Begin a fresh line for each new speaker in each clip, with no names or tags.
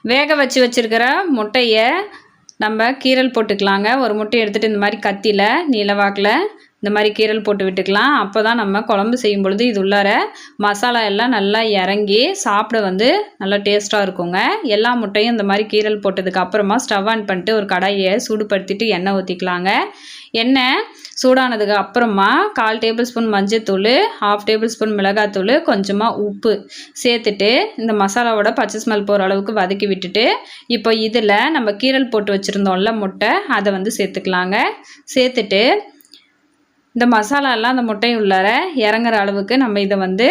வேக வச்சுருக்கிற முட்டையை நம்ம கீரல் போட்டுக்கலாங்க. ஒரு முட்டையை எடுத்துகிட்டு இந்த மாதிரி கத்தியில் நீளவாக்கில் இந்த மாதிரி கீரல் போட்டு விட்டுக்கலாம். அப்போ தான் நம்ம குழம்பு செய்யும் பொழுது இது உள்ளார மசாலா எல்லாம் நல்லா இறங்கி சாப்பிட நல்லா டேஸ்ட்டாக இருக்குங்க. எல்லா முட்டையும் இந்த மாதிரி கீரல் போட்டதுக்கு அப்புறமா ஸ்டவ் ஆன் பண்ணிட்டு ஒரு கடாயை சூடுபடுத்திட்டு எண்ணெய் ஊற்றிக்கலாங்க. எண்ணெய் சூடானதுக்கு அப்புறமா 1/4 டேபிள் ஸ்பூன் மஞ்சத்தூள், 1/2 டேபிள் ஸ்பூன் மிளகாத்தூள், கொஞ்சமாக உப்பு சேர்த்துட்டு இந்த மசாலாவோட பச்சை ஸ்மெல் போகிற அளவுக்கு வதக்கி விட்டுட்டு இப்போ இதில் நம்ம கீரல் போட்டு வச்சுருந்தோம்ல முட்டை அதை சேர்த்துக்கலாங்க. சேர்த்துட்டு இந்த மசாலாலாம் அந்த முட்டை உள்ளார இறங்குற அளவுக்கு நம்ம இதை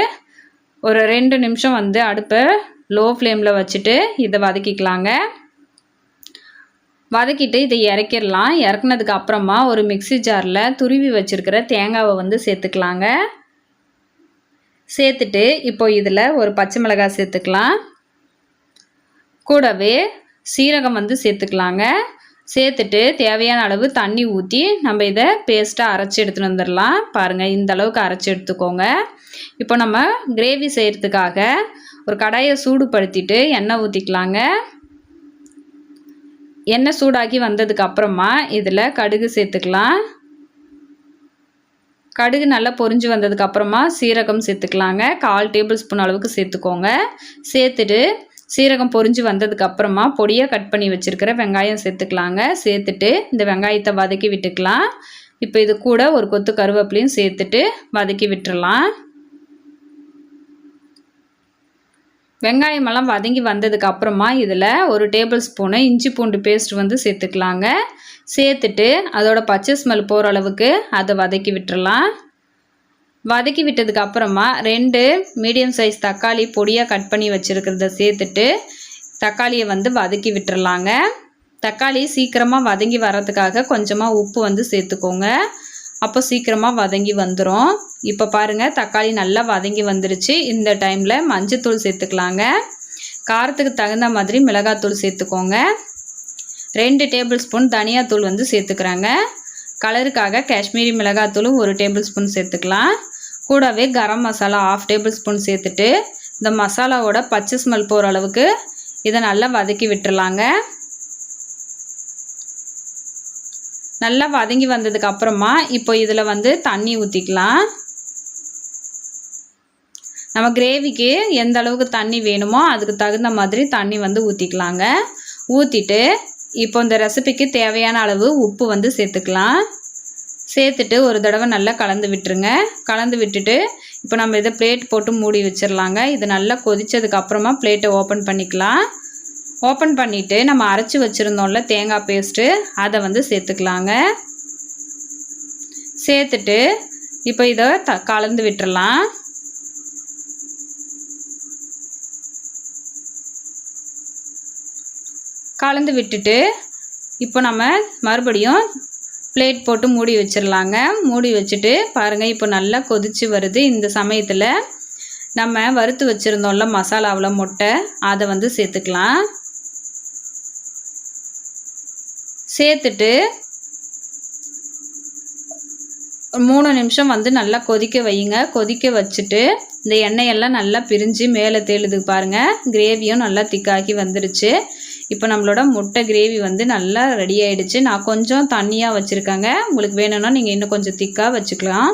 ஒரு 2 நிமிஷம் அடுப்பை லோ ஃப்ளேமில் வச்சுட்டு இதை வதக்கிக்கலாங்க. வதக்கிட்டு இதை இறக்கிடலாம். இறக்குனதுக்கு அப்புறமா ஒரு மிக்ஸி ஜாரில் துருவி வச்சுருக்கிற தேங்காவை சேர்த்துக்கலாங்க. சேர்த்துட்டு இப்போ இதில் ஒரு பச்சை மிளகாய் சேர்த்துக்கலாம். கூடவே சீரகம் சேர்த்துக்கலாங்க. சேர்த்துட்டு தேவையான அளவு தண்ணி ஊற்றி நம்ம இதை பேஸ்ட்டாக அரைச்சி எடுத்துகிட்டு வந்துடலாம். பாருங்கள், இந்த அளவுக்கு அரைச்சி எடுத்துக்கோங்க. இப்போ நம்ம கிரேவி செய்கிறதுக்காக ஒரு கடாயை சூடுபடுத்திட்டு எண்ணெய் ஊற்றிக்கலாங்க. எண்ணெய் சூடாக்கி வந்ததுக்கு அப்புறமா இதில் கடுகு சேர்த்துக்கலாம். கடுகு நல்லா பொரிஞ்சு வந்ததுக்கு அப்புறமா சீரகம் சேர்த்துக்கலாங்க. 1/4 டேபிள் ஸ்பூன் அளவுக்கு சேர்த்துக்கோங்க. சேர்த்துட்டு சீரகம் பொரிஞ்சு வந்ததுக்கு அப்புறமா பொடியாக கட் பண்ணி வச்சுருக்கிற வெங்காயம் சேர்த்துக்கலாங்க. சேர்த்துட்டு இந்த வெங்காயத்தை வதக்கி விட்டுக்கலாம். இப்போ இது கூட ஒரு கொத்து கருவேப்பிலையும் சேர்த்துட்டு வதக்கி விட்டுறலாம். வெங்காயமெல்லாம் வதங்கி வந்ததுக்கு அப்புறமா இதில் ஒரு டேபிள் ஸ்பூனு இஞ்சி பூண்டு பேஸ்ட் சேர்த்துக்கலாங்க. சேர்த்துட்டு அதோட பச்சை ஸ்மெல் போகிற அளவுக்கு அதை வதக்கி விட்டுறலாம். வதக்கி விட்டதுக்கு அப்புறமா 2 மீடியம் சைஸ் தக்காளி பொடியாக கட் பண்ணி வச்சுருக்கிறத சேர்த்துட்டு தக்காளியை வதக்கி விட்டுறலாங்க. தக்காளி சீக்கிரமாக வதங்கி வர்றதுக்காக கொஞ்சமாக உப்பு சேர்த்துக்கோங்க. அப்போ சீக்கிரமாக வதங்கி வந்துடும். இப்போ பாருங்கள், தக்காளி நல்லா வதங்கி வந்துருச்சு. இந்த டைமில் மஞ்சத்தூள் சேர்த்துக்கலாங்க. காரத்துக்கு தகுந்த மாதிரி மிளகாத்தூள் சேர்த்துக்கோங்க. 2 டேபிள் ஸ்பூன் தனியாத்தூள் சேர்த்துக்கிறாங்க. கலருக்காக காஷ்மீரி மிளகாத்தூளும் 1 டேபிள் ஸ்பூன் சேர்த்துக்கலாம். கூடவே கரம் மசாலா 1/2 டேபிள் ஸ்பூன் சேர்த்துட்டு இந்த மசாலாவோட பச்சை ஸ்மெல் போகிற அளவுக்கு இதை நல்லா வதக்கி விட்டுறலாங்க. நல்லா வதங்கி வந்ததுக்கு அப்புறமா இப்போ இதில் தண்ணி ஊற்றிக்கலாம். நம்ம கிரேவிக்கு எந்த அளவுக்கு தண்ணி வேணுமோ அதுக்கு தகுந்த மாதிரி தண்ணி ஊற்றிக்கலாங்க. ஊற்றிட்டு இப்போ இந்த ரெசிபிக்கு தேவையான அளவு உப்பு சேர்த்துக்கலாம். சேர்த்துட்டு ஒரு தடவை நல்லா கலந்து விட்டுருங்க. கலந்து விட்டுட்டு இப்போ நம்ம இதை பிளேட் போட்டு மூடி வச்சிடலாங்க. இது நல்லா கொதித்ததுக்கு அப்புறமா பிளேட்டை ஓப்பன் பண்ணிக்கலாம். ஓப்பன் பண்ணிவிட்டு நம்ம அரைச்சி வச்சுருந்தோம்ல தேங்காய் பேஸ்ட்டு அதை சேர்த்துக்கலாங்க. சேர்த்துட்டு இப்போ இதை கலந்து விட்டுறலாம். கலந்து விட்டுட்டு இப்போ நம்ம மறுபடியும் பிளேட் போட்டு மூடி வச்சிடலாங்க. மூடி வச்சுட்டு பாருங்கள், இப்போ நல்லா கொதித்து வருது. இந்த சமயத்தில் நம்ம வறுத்து வச்சுருந்தோம்ல மசாலாவில் முட்டை அதை சேர்த்துக்கலாம். சேர்த்துட்டு 3 நிமிஷம் நல்லா கொதிக்க வையுங்க. கொதிக்க வச்சுட்டு இந்த எண்ணெயெல்லாம் நல்லா பிரிஞ்சு மேலே தேழுது பாருங்கள். கிரேவியும் நல்லா திக்காக்கி வந்துருச்சு. இப்போ நம்மளோட முட்டை கிரேவி நல்லா ரெடி ஆகிடுச்சு. நான் கொஞ்சம் தண்ணியாக வச்சுருக்கேங்க. உங்களுக்கு வேணும்னா நீங்கள் இன்னும் கொஞ்சம் திக்காக வச்சுக்கலாம்.